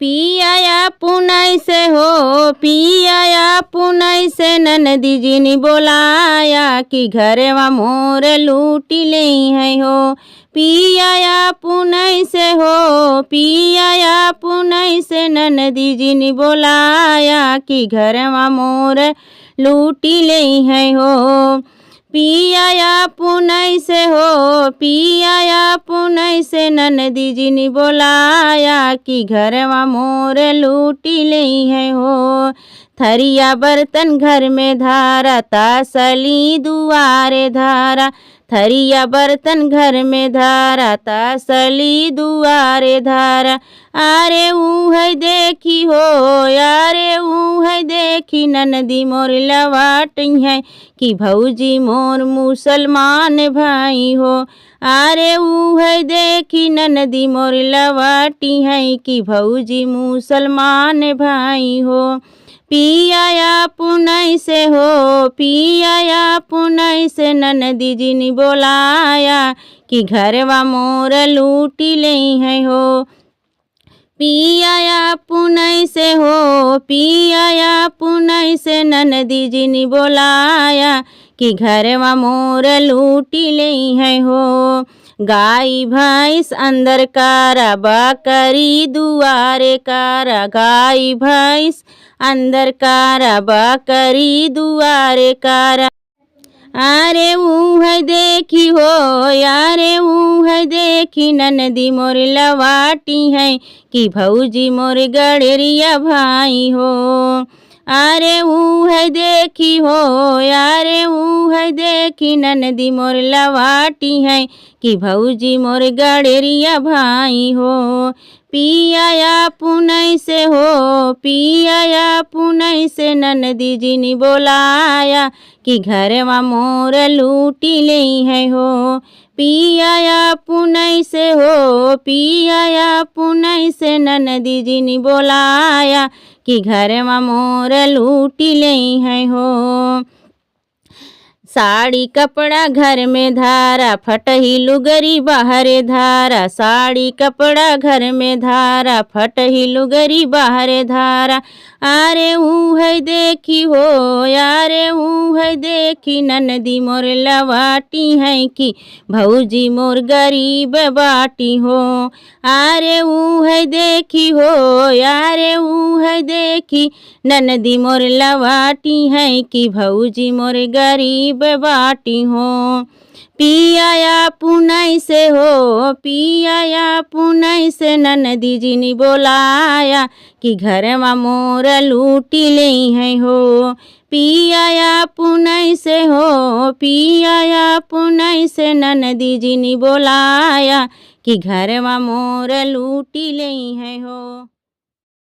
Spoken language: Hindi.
पियाया पुनई से हो पियाया पुनई से ननदी जी ने बोलाया कि घरवा मोर लूटी ले है हो। पियाया पुनई से हो पियाया पुनई से ननदी जी ने बोलाया कि घरवा मोर लूटी ले है हो। पियाया पुनई से हो पियाया पुनई से ननदी जी ने बोलाया कि घरवा मोर लूटी ले है हो। थरिया बर्तन घर में धारा तासली दुआरे धारा थरिया बर्तन घर में धारा तासली दुआरे धारा। अरे ऊ है देखी हो यारे ऊ है देखी ननदी मोर लवाटी है कि भौजी मोर मुसलमान भाई हो। अरे ऊ है देखी ननदी मोर लवाटी है कि भौजी मुसलमान भाई हो। पियाया पुनई से हो पियाया पुनई से ननदी जी ने बोलाया कि घरवा मोर लूटी ले है हो। पियाया पुनई से हो पियाया पुनई से ननदी जी ने बोलाया कि घरवा मोर लूटी ले है हो। गाय भैंस अंदर कारा बकरी दुआरे कारा गाय भैंस अंदर कारा बकरी दुआरे कारा। अरे ऊ है देखी हो यारे ऊ है देखी ननदी मोर लवाटी है कि भौजी मोर गड़रिया भाई हो। अरे ऊ है देखी हो यारे ऊ है देखी ननदी मोर लवाटी है कि भौजी मोर गड़रिया भाई हो। पियाया पुनई से हो पियाया पुनई से ननदी जी ने बोलाया कि घरवा मोर लूटी ले है हो। पियाया पुनई से हो पियाया पुनई से ननदी जी ने बोलाया कि घरवा मोर लूटी ले है हो। साड़ी कपड़ा घर में धारा फटही लुगरी बाहरे धारा साड़ी कपड़ा घर में धारा फटही लुगरी बाहरे धारा। अरे ऊ है देखी हो यारे ऊ है देखी ननदी मोर लवाटी है कि भौजी मोर गरीब बाटी हो। अरे ऊ है देखी हो यारे ऊ है देखी ननदी मोर लवाटी है कि भौजी मोर गरीब बाटी हो। पियाया पुनई से हो पियाया पुनई से ननदी जी ने बोलाया कि घरवा मोर लूटी ले है हो। पियाया पुनई से हो पियाया पुनई से ननदी जी ने बोलाया कि घरवा मोर लूटी ले है हो।